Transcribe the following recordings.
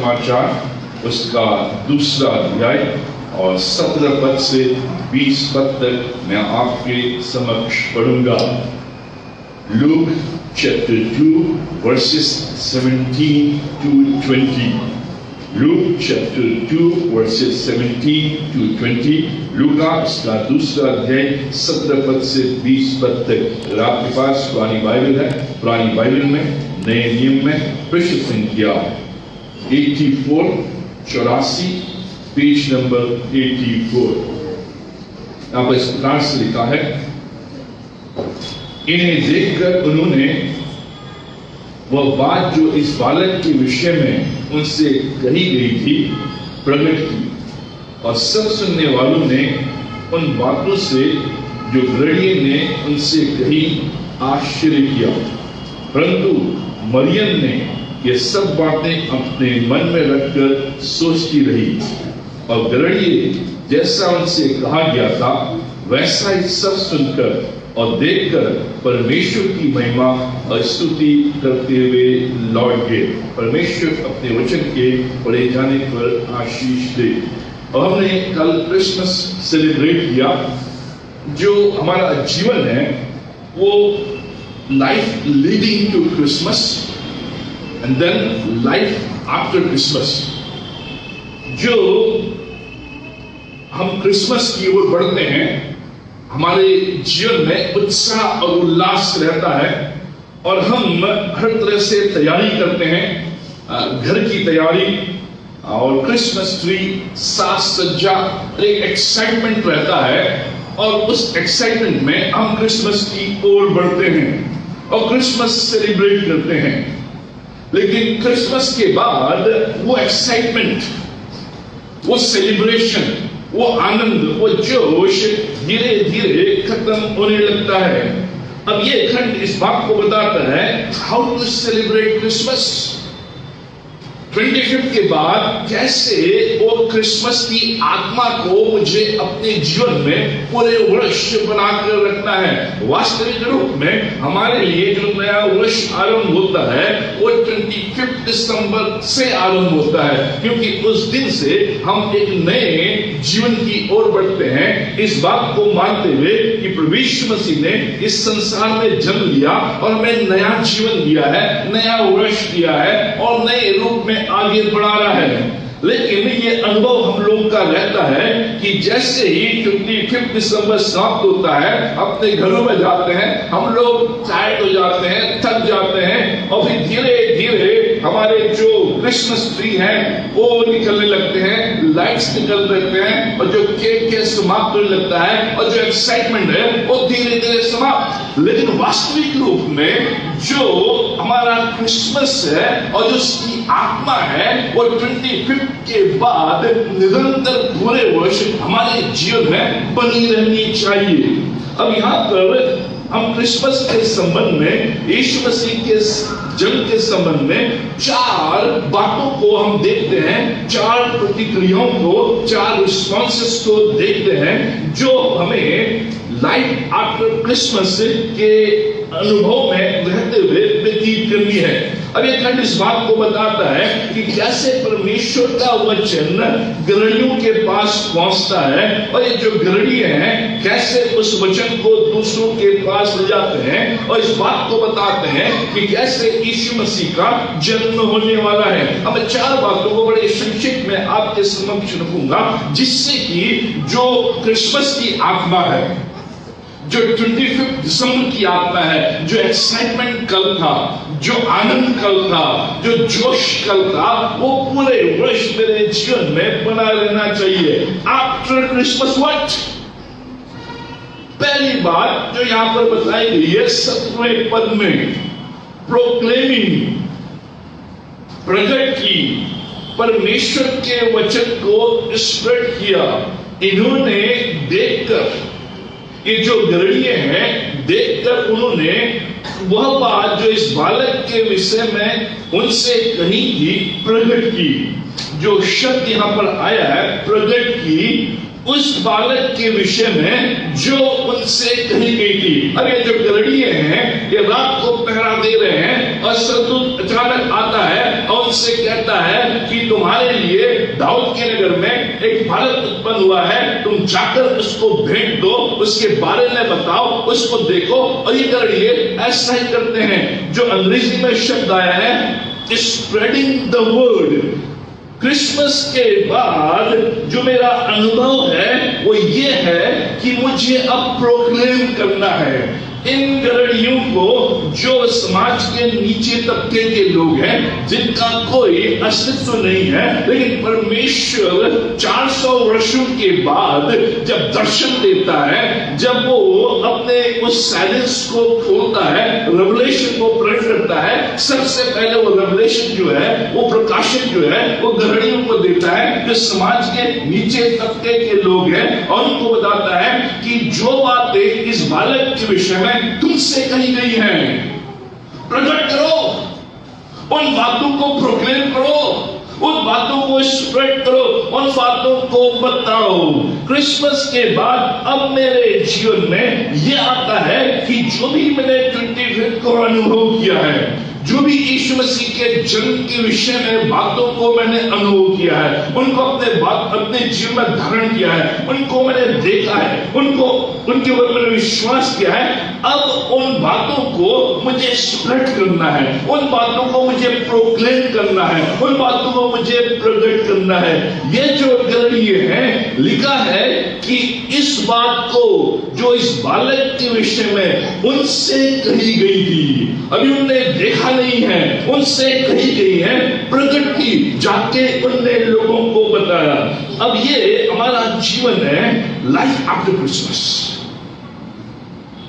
सुसमाचार उसका 2 अध्याय और 17 पद से 20 पद तक मैं आपके समक्ष पढ़ूंगा। Look chapter 2 verses 17 to 20। Luke chapter 2 verses 17 to 20। लूका इसका 2 अध्याय 17 पद से 20 पद तक। अगर आपके पास पुरानी बाइबल है, पुरानी बाइबल में नए नियम में पृष्ठ संख्या 84 पेज नंबर 84। यहाँ पर इस प्रकार से लिखा है, इन्हें देखकर उन्होंने वह बात जो इस बालक के विषय में उनसे कही गई थी प्रकट की, और सब सुनने वालों ने उन बातों से जो गृहणी ने उनसे कही आश्चर्य किया। परंतु मरियम ने ये सब बातें अपने मन में रखकर सोचती रही, और गृहणी जैसा उनसे कहा गया था वैसा ही सब सुनकर और देखकर परमेश्वर की महिमा और स्तुति करते हुए लौट गए। परमेश्वर अपने वचन के पढ़े जाने पर आशीष दे। और हमने कल क्रिसमस सेलिब्रेट किया। जो हमारा जीवन है वो life leading to Christmas and then life after Christmas. जो हम क्रिसमस की ओर बढ़ते हैं, हमारे जीवन में उत्साह और उल्लास रहता है और हम हर तरह से तैयारी करते हैं, घर की तैयारी और क्रिसमस ट्री, साज सज्जा, एक एक्साइटमेंट रहता है और उस एक्साइटमेंट में हम क्रिसमस की ओर बढ़ते हैं और क्रिसमस सेलिब्रेट करते हैं। लेकिन क्रिसमस के बाद वो एक्साइटमेंट, वो सेलिब्रेशन, वो आनंद, वो जोश धीरे धीरे खत्म होने लगता है। अब ये खंड इस बात को बताता है हाउ टू सेलिब्रेट क्रिसमस। 25 के बाद कैसे वो क्रिसमस की आत्मा को मुझे अपने जीवन में पूरे वर्ष बनाकर रखना है। वास्तविक रूप में हमारे लिए जो नया वर्ष आरंभ होता है वो 25 दिसंबर से आरंभ होता है, क्योंकि उस दिन से हम एक नए जीवन की ओर बढ़ते हैं, इस बात को मानते हुए कि प्रभु यीशु मसीह ने इस संसार में जन्म लिया और हमें नया जीवन दिया है, नया वर्ष दिया है और नए रूप में आगे बढ़ा रहा है। लेकिन ये अनुभव हम लोग का रहता है कि जैसे ही 25 दिसंबर समाप्त होता है, अपने घरों में जाते हैं, हम लोग टायर्ड हो जाते हैं, थक जाते हैं और फिर धीरे धीरे हमारे जो क्रिसमस ट्री है वो निकलने लगते हैं, लाइट्स निकल लगते हैं और जो केक के समाप्त होने लगता है और जो एक्साइटमेंट है वो धीरे धीरे समाप्त। लेकिन वास्तविक रूप में जो हमारा क्रिसमस है और जो उसकी आत्मा है वो 25 के बाद निरंतर पूरे वर्ष हमारे जीवन में बनी रहनी चाहिए। अब यहाँ पर हम क्रिसमस के संबंध में, यीशु मसीह के जन्म के संबंध में 4 बातों को हम देखते हैं, 4 प्रतिक्रियाओं को, 4 रिस्पॉन्सेस को देखते हैं जो हमें लाइफ आफ्टर क्रिसमस के अनुभव में रहते हुए व्यतीत करनी है। अब ये खंड इस बात को बताता है कि कैसे परमेश्वर का वचन गृहणियों के पास पहुंचता है और ये जो गृहणी हैं कैसे उस वचन को दूसरों के पास ले जाते हैं और इस बात को बताते हैं कि कैसे यीशु मसीह का जन्म होने वाला है। अब मैं 4 बातों को बड़े संक्षिप्त में आपके समक्ष रखूंगा, जिससे कि जो क्रिसमस की आत्मा है, जो 25 दिसंबर की आत्मा है, जो एक्साइटमेंट कल था, जो आनंद कल था, जो जोश कल था, वो पूरे वर्ष मेरे जीवन में बना रहना चाहिए। After Christmas what? पहली बात जो यहां पर बताई गई है 17वें पद में, प्रोक्लेमिंग, प्रकट की, परमेश्वर के वचन को स्प्रेड किया। इन्होंने देखकर, ये जो गृहणी हैं, देखकर उन्होंने वह बात जो इस बालक के विषय में उनसे कही थी प्रकट की। जो शब्द यहां पर आया है प्रकट की, उस बालक के विषय में जो उनसे कही गई थी। अब ये जो गलड़िए हैं ये रात को पहरा दे रहे हैं और स्वर्गदूत अचानक आता है और उनसे कहता है कि तुम्हारे लिए दाऊद के नगर में एक बालक उत्पन्न हुआ है, तुम जाकर उसको भेंट दो, उसके बारे में बताओ, उसको देखो। और ये गलड़िए ऐसा ही करते हैं। जो अंग्रेजी में शब्द आया है स्प्रेडिंग द वर्ड। क्रिसमस के बाद जो मेरा अनुभव है वो ये है कि मुझे अब प्रोक्लेम करना है इन गलड़ियों को, जो समाज के नीचे तबके के लोग हैं, जिनका कोई अस्तित्व नहीं है, लेकिन परमेश्वर 400 वर्षों के बाद जब दर्शन देता है, जब वो अपने उस साइलेंस को खोलता है, रेवलेशन को प्रकट करता है, सबसे पहले वो रेवलेशन जो है, वो प्रकाशन जो है, वो गलड़ियों को देता है जो समाज के नीचे तबके के लोग हैं, और उनको बताता है कि जो बातें इस बालक के विषय में तुमसे कही गई हैं, प्रकट करो, उन बातों को प्रोक्लेम करो, उन बातों को स्प्रेड करो, उन बातों को बताओ। क्रिसमस के बाद अब मेरे जीवन में यह आता है कि जो भी मैंने 25 को अनुभव किया है, जो भी यीशु मसीह के जन्म के विषय में बातों को मैंने अनुभव किया है, उनको अपने जीवन में धारण किया है, उनको मैंने देखा है, उनके ऊपर मैंने विश्वास किया है, अब उन बातों को मुझे स्प्रेड करना है, उन बातों को मुझे प्रोक्लेम करना है, उन बातों को मुझे प्रकट करना है। ये जो गलड़िए हैं, लिखा है कि इस बात को जो इस बालक के विषय में उनसे कही गई थी, अभी उनने देखा नहीं है, उनसे कही गई है, प्रकट की, जाके उनने लोगों को बताया। अब ये हमारा जीवन है लाइफ आफ्टर क्रिसमस।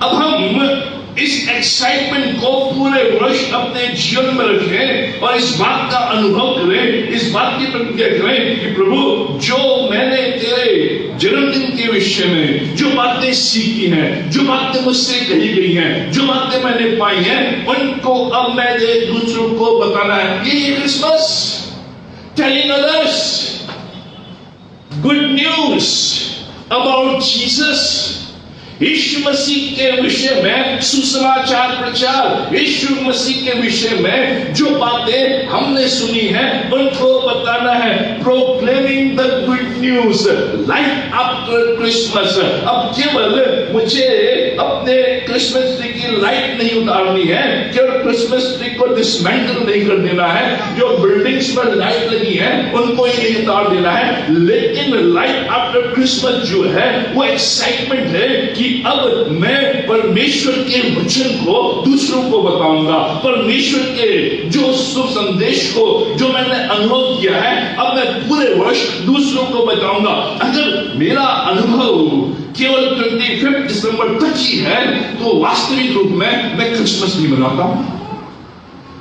अब हम इस एक्साइटमेंट को पूरे वर्ष अपने जीवन में रखें और इस बात का अनुभव करें, इस बात की प्रतिज्ञा करें कि प्रभु, जो मैंने तेरे जन्मदिन के विषय में जो बातें सीखी हैं, जो बातें मुझसे कही गई हैं, जो बातें मैंने पाई हैं, उनको अब मैंने दूसरों को बताना है। ये Christmas, telling others good news about Jesus, यीशु मसीह के विषय में सुसमाचार प्रचार, यीशु मसीह के विषय में जो बातें हमने सुनी हैं उनको बताना है। Proclaiming the good news life after Christmas. अब केवल मुझे अपने क्रिसमस ट्री की लाइट नहीं उतारनी है, केवल क्रिसमस ट्री को डिसमेंटल नहीं कर देना है, जो बिल्डिंग्स पर लाइट लगी है उनको ही नहीं उतार देना है, लेकिन लाइफ आफ्टर क्रिसमस जो है वो एक्साइटमेंट है कि अब मैं परमेश्वर के वचन को दूसरों को बताऊंगा, परमेश्वर के जो शुभ संदेश को जो मैंने अनुभव किया है अब मैं पूरे वर्ष दूसरों को बताऊंगा। अगर मेरा अनुभव केवल 25 दिसंबर तक ही है तो वास्तविक रूप में मैं क्रिसमस नहीं मनाता हूं।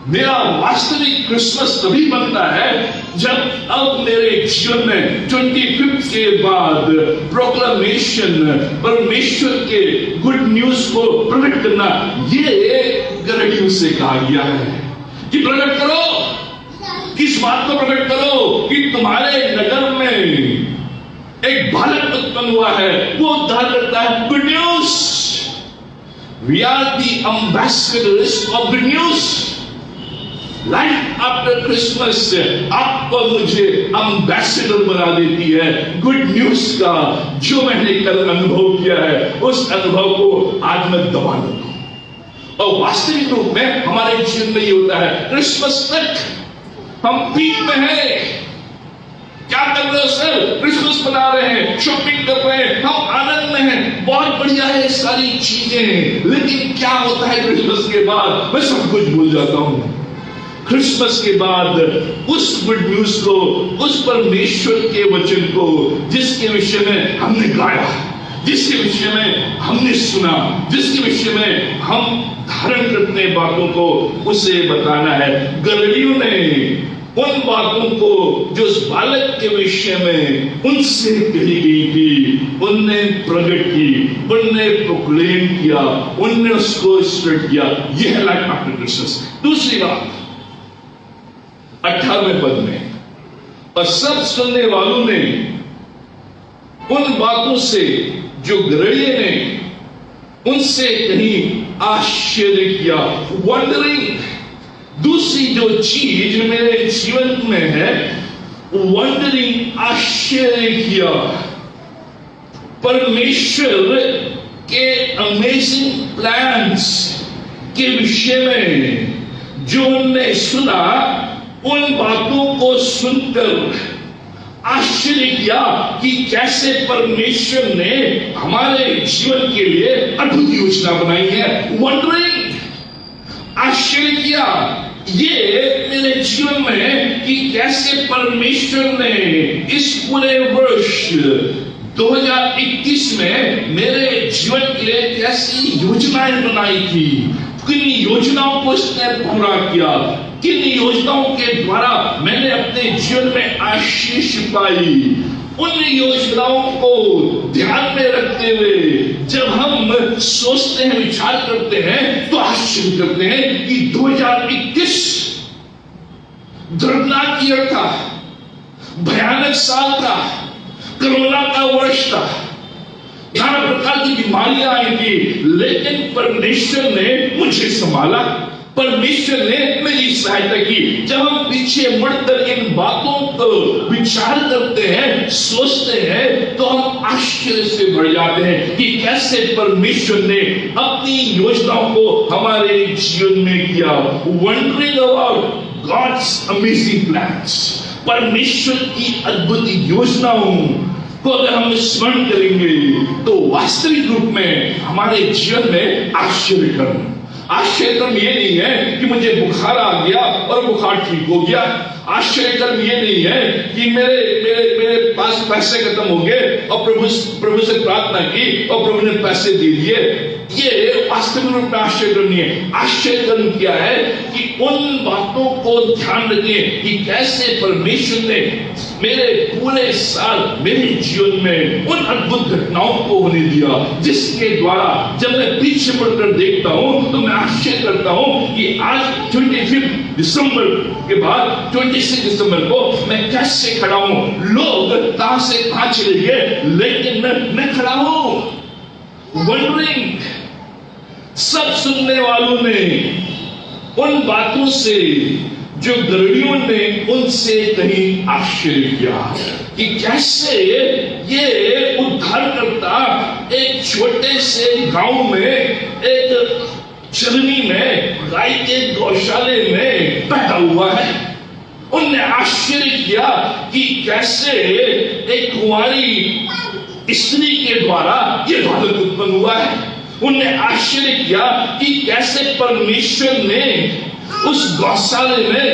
मेरा वास्तविक क्रिसमस तभी बनता है जब अब मेरे जीवन में 25 के बाद प्रोक्लेमेशन, परमेश्वर के गुड न्यूज को प्रकट करना, ये गलड़ियों से कहा गया है कि प्रकट करो, किस बात को प्रकट करो कि तुम्हारे नगर में एक बालक उत्पन्न हुआ है, वो उद्धार करता है। Good news, we are the ambassadors of good news. Life after Christmas आपको मुझे एम्बेसडर बना देती है गुड न्यूज का। जो मैंने कल अनुभव किया है उस अनुभव को आज मैं दबा लूंगा, और वास्तविक रूप में हमारे जीवन में ये होता है। क्रिसमस तक हम पीक में हैं, क्या कर रहे हो सर? क्रिसमस मना रहे हैं, शॉपिंग कर रहे हैं, हम आनंद में हैं, बहुत बढ़िया है सारी चीजें, लेकिन क्या होता है क्रिसमस के बाद? मैं सब कुछ भूल जाता हूं। क्रिसमस के बाद उस गुड न्यूज को, उस परमेश्वर के वचन को जिसके विषय में हमने गाया, जिसके विषय में हमने सुना, जिसके विषय में हम धारण करते बातों को, उसे बताना है। गलड़ियों ने उन बातों को जो उस बालक के विषय में उनसे कही गई थी उनने प्रकट की, उनने प्रोक्लेम किया, उनने उसको स्प्रेड किया। यह है लाइफ आफ्टर क्रिसमस। दूसरी बात 18वें पद में, और सब सुनने वालों ने उन बातों से जो गदरिये ने उनसे कहीं आश्चर्य किया। वंडरिंग दूसरी जो चीज मेरे जीवन में है, वंडरिंग आश्चर्य किया परमेश्वर के अमेजिंग प्लान्स के विषय में। जो उनने सुना, उन बातों को सुनकर आश्चर्य किया कि कैसे परमेश्वर ने हमारे जीवन के लिए अद्भुत योजना बनाई है। वंडरिंग आश्चर्य किया ये मेरे जीवन में कि कैसे परमेश्वर ने इस पूरे वर्ष 2021 में मेरे जीवन के लिए कैसी योजनाएं बनाई थी, किन योजनाओं को इसने पूरा किया, किन योजनाओं के द्वारा मैंने अपने जीवन में आशीष पाई। उन योजनाओं को ध्यान में रखते हुए जब हम सोचते हैं, विचार करते हैं, तो आश्चर्य करते हैं कि 2021 दर्दनाक ईयर था, भयानक साल था, कोरोना का वर्ष था, नाना प्रकार की बीमारियां आई थी, लेकिन परमेश्वर ने मुझे संभाला, परमेश्वर ने मेरी सहायता की। जब हम पीछे मुड़कर इन बातों को विचार करते हैं, सोचते हैं, तो हम आश्चर्य से भर जाते हैं कि कैसे परमेश्वर ने अपनी योजनाओं को हमारे जीवन में किया। Wondering about God's amazing plans, परमेश्वर की अद्भुत योजनाओं को अगर हम स्मरण करेंगे तो वास्तविक रूप में हमारे जीवन में आश्चर्यकर्म ये नहीं है कि मुझे बुखार आ गया और बुखार ठीक हो गया। आश्चर्यकर्म ये नहीं है कि मेरे पास पैसे खत्म हो गए और प्रभु से प्रार्थना की और प्रभु ने पैसे दे दिए। ये वास्तविक रूप में आश्चर्यकर्म नहीं है। आश्चर्यकर्म क्या है कि उन बातों को ध्यान रखिए कि कैसे परमेश्वर ने मेरे पूरे साल मेरे जीवन में उन अद्भुत घटनाओं को होने दिया, जिसके द्वारा जब मैं पीछे मुड़कर देखता हूं तो मैं आश्चर्य करता हूं कि आज 25 दिसंबर के बाद 26 दिसंबर को मैं कैसे खड़ा हूं। लोग कहां से कहां चले गए, लेकिन मैं खड़ा हूं। वंडरिंग, सब सुनने वालों ने उन बातों से जो गदरियों ने उनसे कहीं आश्चर्य किया कि कैसे ये उद्धारकर्ता एक छोटे से गांव में, एक चरनी में, गाय के गौशाले में पैदा हुआ है। उनने आश्चर्य किया कि कैसे एक कुंवारी स्त्री के द्वारा ये बालक उत्पन्न हुआ है। उनने आश्चर्य किया कि कैसे परमेश्वर ने उस गौशाले में,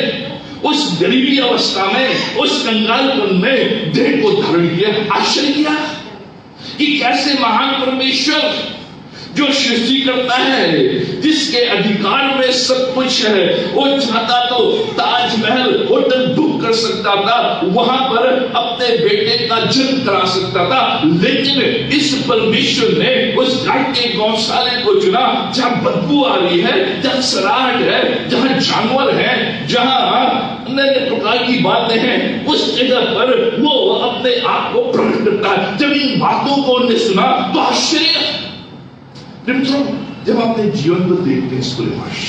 उस गरीबी अवस्था में, उस कंगालपन में देह को धारण किया। आश्चर्य किया कि कैसे महान परमेश्वर जो सृष्टि करता है, जिसके अधिकार में सब कुछ है, वो चाहता तो ताजमहल होटल बुक कर सकता था, वहां पर अपने बेटे का जन्म करा सकता था, लेकिन इस परमेश्वर ने उस गाय के गौशाले को चुना जहां बदबू आ रही है, जहां सराहट है, जहां जानवर है, जहां अन्य प्रकार की बातें हैं, उस जगह पर वो अपने आप को प्रकट करता है। जब इन बातों को उन्होंने सुना तो आश्चर्य। मित्रों, जब अपने जीवन को देखते हैं इस पूरे वर्ष,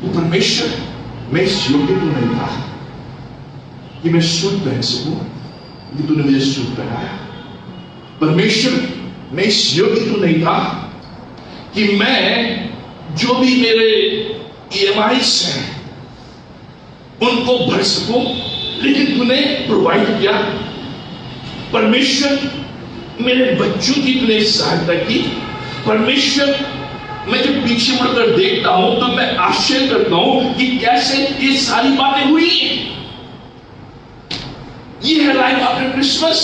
वो परमेश्वर, मैं इस योग्य तो नहीं था कि मैं सूट पहन सकूं, कि तूने मुझे सूट पहनाया। परमेश्वर, मैं इस योग्य तो नहीं था कि मैं जो भी मेरे EMIs हैं उनको भर सकूं, लेकिन तूने प्रोवाइड किया। परमेश्वर, मेरे बच्चों की तूने सहायता की। परमेश्वर, मैं जब पीछे मुड़कर देखता हूं तो मैं आश्चर्य करता हूं कि कैसे ये सारी बातें हुई। ये है लाइफ आफ्टर क्रिसमस,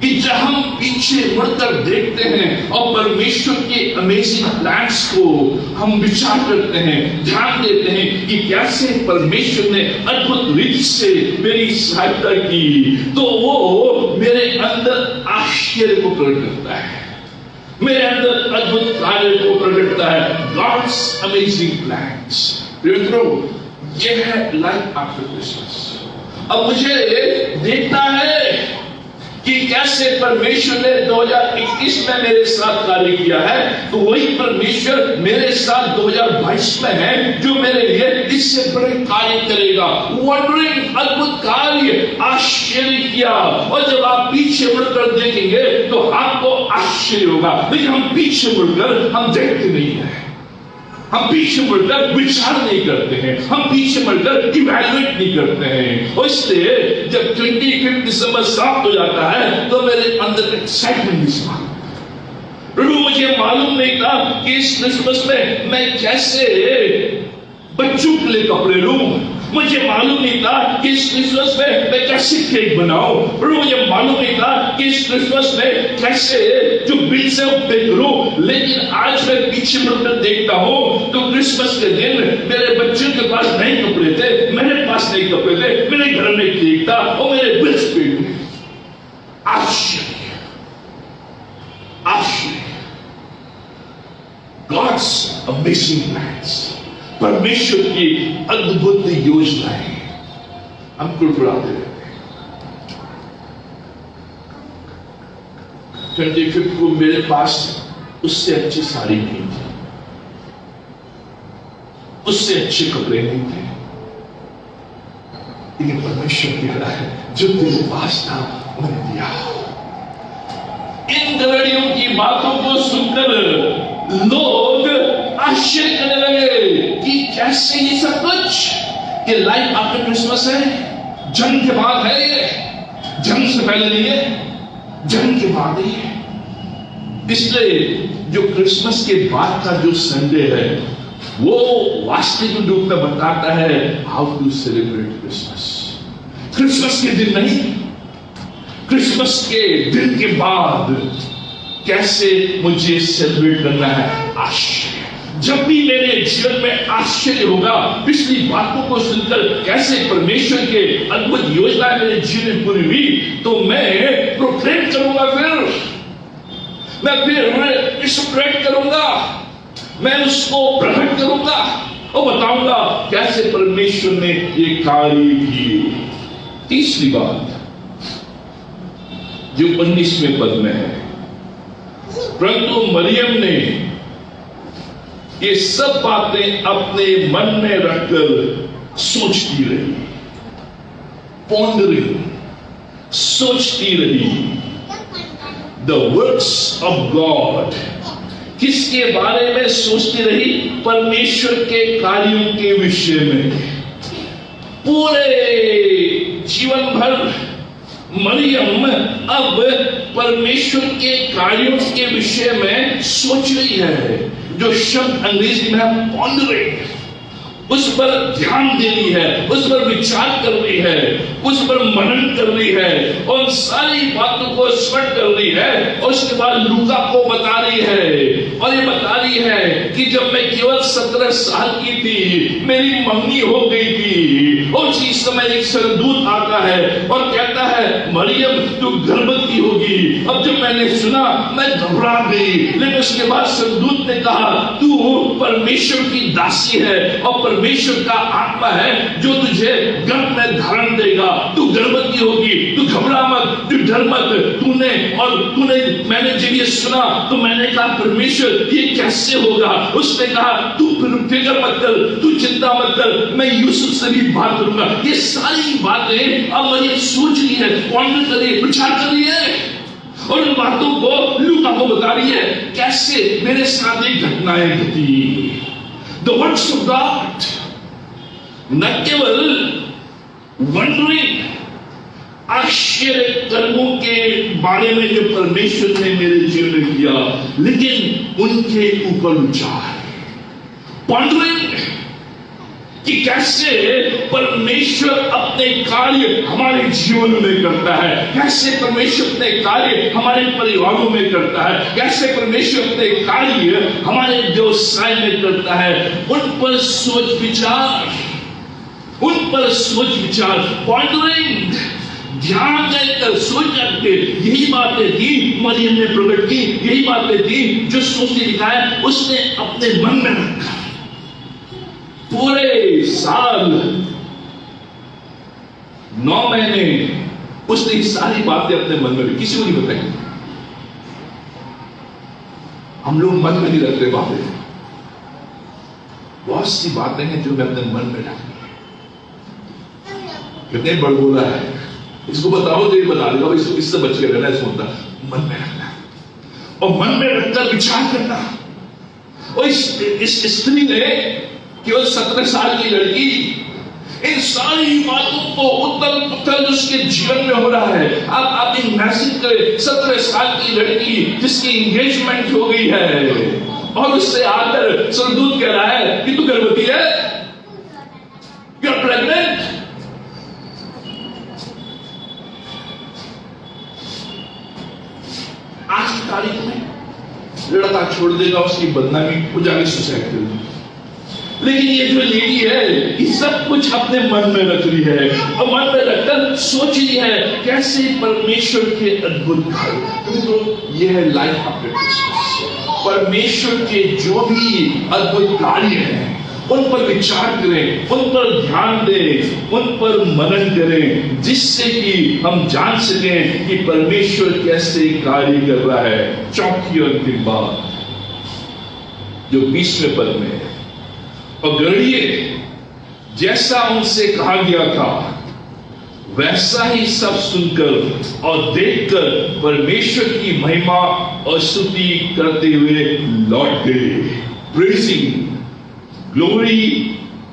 कि जब हम पीछे मुड़कर देखते हैं और परमेश्वर के अमेजिंग प्लान्स को हम विचार करते हैं, ध्यान देते हैं कि कैसे परमेश्वर ने अद्भुत रीति से मेरी सहायता की, तो वो मेरे अंदर आश्चर्य को प्रकट करता है, मेरे अंदर अद्भुत कार्य को प्रकट करता है। God's amazing plans. मित्रों, ये है लाइफ आफ्टर क्रिसमस। अब मुझे देखना है कि कैसे परमेश्वर ने 2021 में मेरे साथ कार्य किया है, तो वही परमेश्वर मेरे साथ 2022 में है, जो मेरे लिए इससे बड़े कार्य करेगा। वंडरिंग, अद्भुत कार्य, आश्चर्य किया। और जब आप पीछे मुड़कर देखेंगे तो आपको आश्चर्य होगा। लेकिन हम पीछे मुड़कर हम देखते नहीं है, हम पीछे मुड़कर विचार नहीं करते हैं, हम पीछे मुड़कर इवैल्यूएट नहीं करते हैं। और इसलिए जब 25 दिसंबर समाप्त हो जाता है तो मेरे अंदर एक्साइटमेंट भी समाप्त। प्रभु, मुझे मालूम नहीं था कि इस क्रिसमस में मैं कैसे बच्चों के लिए कपड़े लूं, मुझे मालूम नहीं था कि इस क्रिसमस में मैं कैसे केक बनाऊं, प्रभु मुझे मालूम नहीं था कि इस क्रिसमस में कैसे जो बिल से पे करूं। लेकिन आज मैं पीछे मुड़कर देखता हूं तो क्रिसमस के दिन मेरे बच्चों के पास नए कपड़े थे, मेरे पास नए कपड़े थे, मेरे घर में केक था और मेरे बिल्स पेड हुए। आश्चर्य, आश्चर्य। God's amazing plans, परमेश्वर की अद्भुत योजनाएं हम कुड़कुड़ाते रहते हैं। 25 को मेरे पास उससे अच्छी साड़ी नहीं थी, उससे अच्छे कपड़े नहीं थे, लेकिन परमेश्वर कह रहा है जो तेरे पास था मैंने दिया। इन गलड़ियों की बातों को सुनकर लोग आश्चर्य करने लगे कि कैसे ये सब कुछ, ये लाइफ आफ्टर क्रिसमस है, जन्म के बाद है, ये जन्म से पहले नहीं है, जन्म के बाद ही है। इसलिए जो क्रिसमस के बाद का जो संडे है वो वास्तविक रूप में बताता है how to celebrate Christmas. Christmas के दिन नहीं, क्रिसमस के दिन के बाद कैसे मुझे सेलिब्रेट करना है। आश्चर्य, जब भी मेरे जीवन में आश्चर्य होगा पिछली बातों को सुनकर कैसे परमेश्वर के अद्भुत योजना मेरे जीवन में पूरी हुई, तो मैं प्रोक्लेम करूंगा, मैं फिर स्प्रेड करूंगा, मैं उसको प्रकट करूंगा और बताऊंगा कैसे परमेश्वर ने ये कार्य किए। तीसरी बात जो 19वें पद में है, परंतु मरियम ने ये सब बातें अपने मन में रखकर सोचती रही, पॉन्डरिंग, सोचती रही। द वर्क्स ऑफ गॉड, किसके बारे में सोचती रही? परमेश्वर के कार्यों के विषय में। पूरे जीवन भर मरियम अब परमेश्वर के कार्यों के विषय में सोच रही है। जो शब्द अंग्रेजी में है पॉन्डरिंग, उस पर ध्यान दे रही है, उस पर विचार कर रही है, उस पर मनन कर रही है और सारी बातों को स्मरण कर रही है। और उसके बाद लूका को बता रही है और ये बता रही है कि जब मैं केवल 17 साल की थी मेरी मंगनी हो गई थी और उसी समय एक स्वर्गदूत आता है और कहता है मरियम तू गर्भवती होगी। अब जब मैंने सुना मैं घबरा गई, लेकिन उसके बाद स्वर्गदूत ने कहा तू परमेश्वर की दासी है और परमेश्वर का आत्मा है जो तुझे गर्भ में धारण देगा, तू गर्भवती होगी, तू घबरा मत, तू डर मत। तूने मैंने जब ये सुना तो मैंने कहा परमेश्वर ये कैसे होगा? उसने कहा तू फिक्र मत कर, तू चिंता मत कर, मैं यूसुफ से भी बात करूंगा। ये सारी बातें अब मरियम सोच रही है, पॉन्डर कर रही है, विचार कर रही है और उन बातों को लूका को बता रही है कैसे मेरे साथ एक घटनाएं घटी। The works of God, न केवल वंडरिंग, आश्चर्य कर्मों के बारे में जो परमेश्वर ने मेरे जीवन में किया, लेकिन उनके ऊपर विचार, पॉन्डरिंग कि कैसे परमेश्वर अपने कार्य हमारे जीवन में करता है, कैसे परमेश्वर अपने कार्य हमारे परिवारों में करता है, कैसे परमेश्वर अपने कार्य हमारे व्यवसाय में करता है। उन पर सोच विचार, उन पर सोच विचार, पॉन्डरिंग, ध्यान देकर सोच करके यही बातें थी मरियम ने प्रकट की, यही बातें थी जो सोचने दिखाया उसने अपने मन में रखा। पूरे साल 9 महीने उसने ये सारी बातें अपने मन में किसी को नहीं बताई। हम लोग मन में नहीं रखते बातें, बहुत सी बातें हैं जो मैं अपने मन में रखती हूं। कितने बड़बोला है, इसको बताओ तो ये बता देगा, इसको इससे बच के रहना है, सुनता मन में रखना और मन में रखकर विचार करना। और इस स्त्री ने केवल 17 साल की लड़की इन सारी बातों को उत्तल पुतल उसके जीवन में हो रहा है। आप इमेजिन करें, 17 साल की लड़की जिसकी एंगेजमेंट हो गई है और उससे आकर स्वर्गदूत कह रहा है कि तू गर्भवती है, यू आर प्रेग्नेंट। आज की तारीख में लड़का छोड़ देगा, उसकी बदनामी हो जाएगी, सुसाइड कर लेगी। लेकिन ये जो लेडी है ये सब कुछ अपने मन में रख रही है और मन में रखकर सोच रही है कैसे परमेश्वर के अद्भुत कार्य। तो ये है लाइफ आफ्टर क्रिसमस। परमेश्वर के जो भी अद्भुत कार्य हैं उन पर विचार करें, उन पर ध्यान दें, उन पर मनन करें, जिससे कि हम जान सकें कि परमेश्वर कैसे कार्य कर रहा है। चौथी और अंतिम बात जो 20वें पद में, और गढ़िए जैसा उनसे कहा गया था वैसा ही सब सुनकर और देखकर परमेश्वर की महिमा और स्तुति करते हुए लौट गए। Praising, glory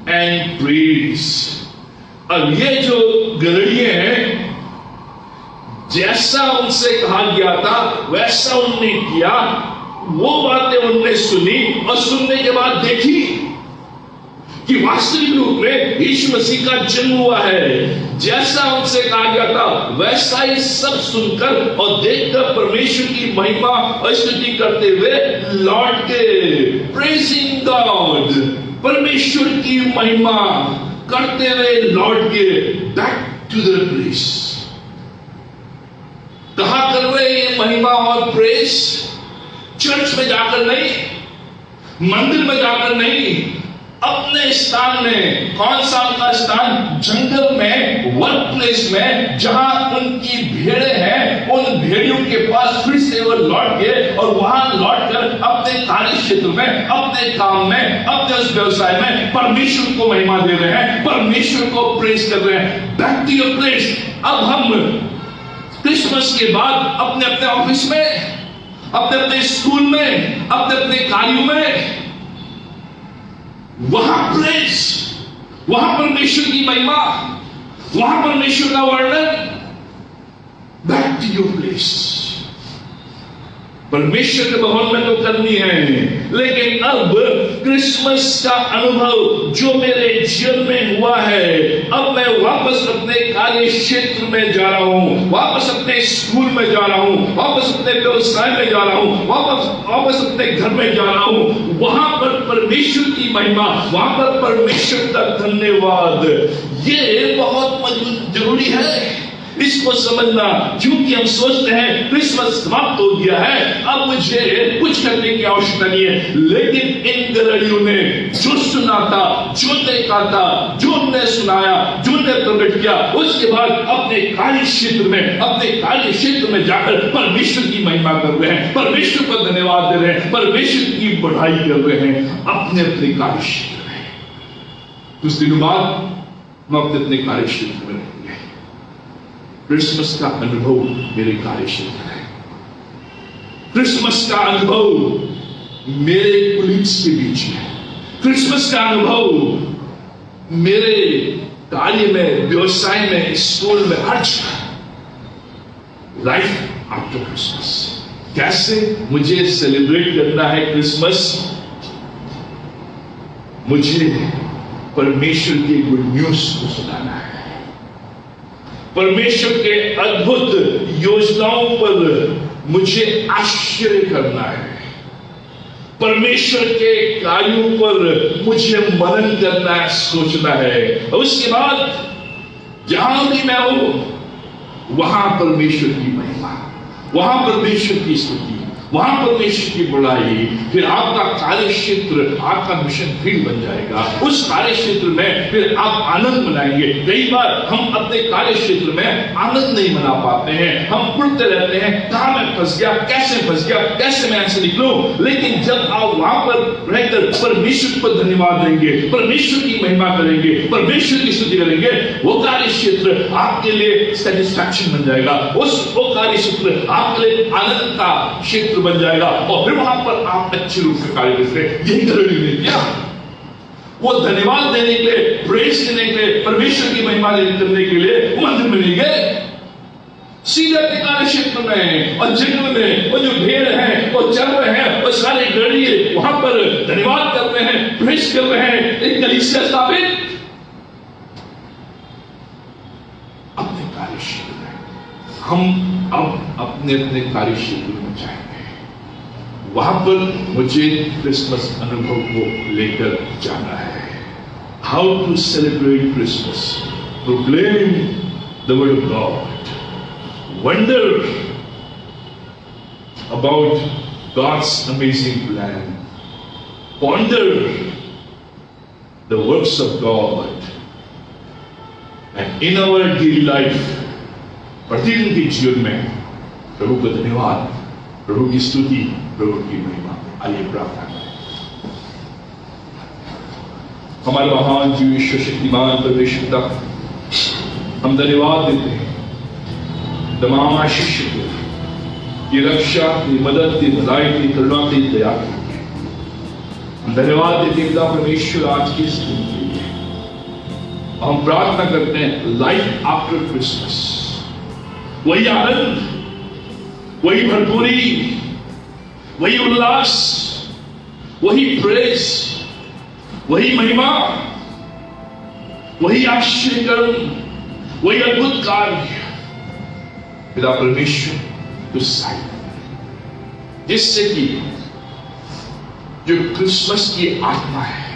and praise. अब ये जो गढ़िए हैं, जैसा उनसे कहा गया था वैसा उन्होंने किया, वो बातें उन्होंने सुनी और सुनने के बाद देखी कि वास्तविक रूप में यीशु मसीह का जन्म हुआ है। जैसा उनसे कहा गया था वैसा ही सब सुनकर और देखकर परमेश्वर की महिमा और स्तुति करते हुए लौट के। प्रेजिंग गॉड, परमेश्वर की महिमा करते हुए लौट के बैक टू द प्लेस। कहां कर रहे ये महिमा और प्रेज? चर्च में जाकर नहीं, मंदिर में जाकर नहीं, अपने स्थान में। कौन सा उनका स्थान? जंगल में, वर्क प्लेस में, जहां उनकी भेड़ें हैं, उन भेड़ियों के पास फिर से वो लौट गए और वहां लौटकर अपने कार्य क्षेत्र में, अपने काम में, अपने उस व्यवसाय में परमेश्वर को महिमा दे रहे हैं, परमेश्वर को प्रेज कर रहे हैं। Back to your place. अब हम क्रिसमस के बाद अपने अपने ऑफिस में, अपने अपने स्कूल में, अपने अपने कार्यों में, वहां प्रेज, वहां परमेश्वर की महिमा, वहां परमेश्वर का वर्णन। Back to your place. परमेश्वर के भवन में तो करनी है, लेकिन अब क्रिसमस का अनुभव जो मेरे जीवन में हुआ है, अब मैं वापस अपने कार्य क्षेत्र में जा रहा हूं, वापस अपने स्कूल में जा रहा हूं, वापस अपने व्यवसाय में जा रहा हूं, वापस अपने घर में जा रहा हूं। वहां पर परमेश्वर की महिमा, वहां पर परमेश्वर का धन्यवाद, ये बहुत जरूरी है। इसको समझना, क्योंकि हम सोचते हैं क्रिसमस समाप्त हो गया है, अब मुझे कुछ करने की आवश्यकता नहीं है। लेकिन इन गड़ियों ने जो सुना था, जो देखा था, जो उन्हें सुनाया, जो उन्हें प्रकट किया, उसके बाद अपने कार्य क्षेत्र में जाकर परमेश्वर की महिमा कर रहे हैं, परमेश्वर को धन्यवाद दे रहे हैं, परमेश्वर की बढ़ाई कर रहे हैं अपने अपने कार्य क्षेत्र में। कुछ दिनों बाद हम अपने कार्य क्षेत्र में रहेंगे। क्रिसमस का अनुभव मेरे कार्य क्षेत्र है, क्रिसमस का अनुभव मेरे कुलीग्स के बीच है, क्रिसमस का अनुभव मेरे कार्य में, व्यवसाय में, स्कूल में, हर जगह। Life after Christmas. कैसे मुझे सेलिब्रेट करना है क्रिसमस? मुझे परमेश्वर की गुड न्यूज को सुनाना है, परमेश्वर के अद्भुत योजनाओं पर मुझे आश्चर्य करना है, परमेश्वर के कार्यों पर मुझे मनन करना है, सोचना है। और उसके बाद जहां भी मैं हूं वहां परमेश्वर की महिमा, वहां परमेश्वर की स्तुति, वहां परमेश्वर की बड़ाई, फिर आपका कार्य क्षेत्र आपका मिशन फील्ड बन जाएगा। उस कार्य क्षेत्र में फिर आप आनंद मनाएंगे। कई बार हम अपने कार्य क्षेत्र में आनंद नहीं मना पाते हैं, हम उड़ते रहते हैं, कहां मैं फंस गया, कैसे मैं ऐसे निकलूं। लेकिन जब आप वहां पर रहकर परमेश्वर को धन्यवाद देंगे, परमेश्वर की महिमा करेंगे, परमेश्वर की स्तुति करेंगे, वो कार्य क्षेत्र आपके लिए सेटिस्फैक्शन बन जाएगा। वो कार्य क्षेत्र आपके लिए आनंद का क्षेत्र बन जाएगा और फिर वहां पर आप अच्छे रूप से कार्य करते हैं। यही करोड़ी ने किया। वो धन्यवाद देने के लिए, प्रेज देने के लिए, परमेश्वर की महिमा करने के लिए मंदिर में नहीं गए, सीधे अपने कार्य क्षेत्र में और जंगल में वो जो भेड़ हैं वो चल रहे हैं, वो सारे गड़िए वहां पर धन्यवाद कर रहे हैं, प्रेज कर रहे हैं, एक कलीसिया स्थापित अपने कार्य क्षेत्र में। हम अब अपने कार्य क्षेत्र में जाएंगे, वहां पर मुझे क्रिसमस अनुभव को लेकर जाना है। How to celebrate Christmas, proclaim the word of God, wonder about God's amazing plan, ponder the works of God, and in our daily life, प्रतिदिन के जीवन में प्रभु का धन्यवाद, प्रभु की स्तुति, प्रभु की महिमा। आइए प्रार्थना करें। हमारे महान जीवेश्वर शक्तिमान परमेश्वर का हम धन्यवाद देते हैं, तमाम आशीष को, ये रक्षा, ये मदद, ये भलाई, ये करुणा, ये दया के लिए हम धन्यवाद देते हैं पिता परमेश्वर आज की इस दिन के लिए। हम प्रार्थना करते हैं लाइफ आफ्टर क्रिसमस, वही आनंद, वही भरपूरी, वही उल्लास, वही प्रेज, वही महिमा, वही आश्चर्यकरण, वही अद्भुत कार्य पिता परमेश्वर तुझसे, जिससे कि जो क्रिसमस की आत्मा है,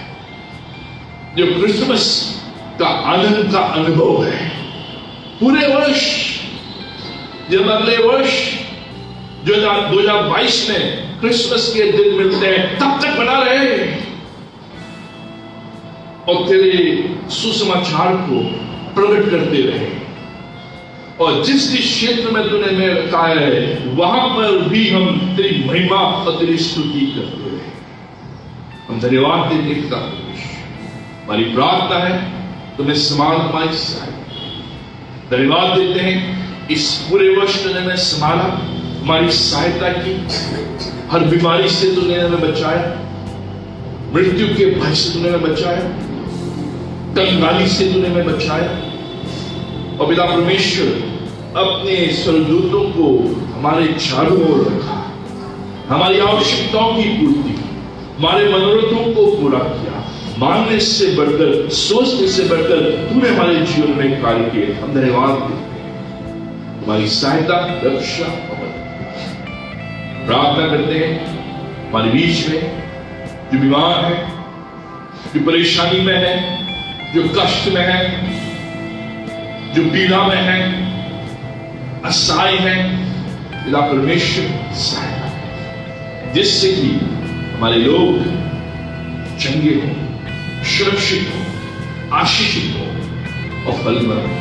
जो क्रिसमस का आनंद का अनुभव है, पूरे वर्ष, जब अगले वर्ष जो 2022 में क्रिसमस के दिन मिलते हैं, तब तक बना रहे और तेरे सुसमाचार को प्रकट करते रहे। और जिस क्षेत्र में तूने हमें रखा है, वहां पर भी हम तेरी महिमा और तेरी स्तुति करते रहे। हम धन्यवाद देते हैं पिता परमेश्वर, हमारी प्रार्थना है तुम्हें समान हमारी सहायता। धन्यवाद देते हैं इस पूरे वर्ष तूने हमें संभाला, हमारी सहायता की, हर बीमारी से तूने हमें बचाया, मृत्यु के भय से तूने हमें बचाया, कंगाली से तूने हमें बचाया। और पिता परमेश्वर अपने स्वर्गदूतों को हमारे चारों ओर रखा, हमारी आवश्यकताओं की पूर्ति, हमारे मनोरथों को पूरा किया। मानने से बढ़कर, सोचने से बढ़कर तूने हमारे जीवन में कार्य किए। हम धन्यवाद देते हैं, तुम्हारी सहायता, रक्षा और प्रार्थना करते हैं हमारे बीच में जो बीमार है, जो परेशानी में है, जो कष्ट में है, जो पीड़ा में है, असहाय है, पिता परमेश्वर सहायता करें, जिससे कि हमारे लोग चंगे हों, सुरक्षित हो, आशीषित हो और फलवंत हो।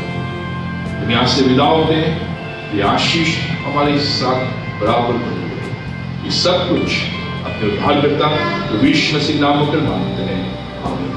हम यहां से विदा होते हैं, ये आशीष हमारे साथ बराबर बने। ये सब कुछ अपने उद्धारकर्ता यीशु मसीह नाम में मांगते हैं, आमीन।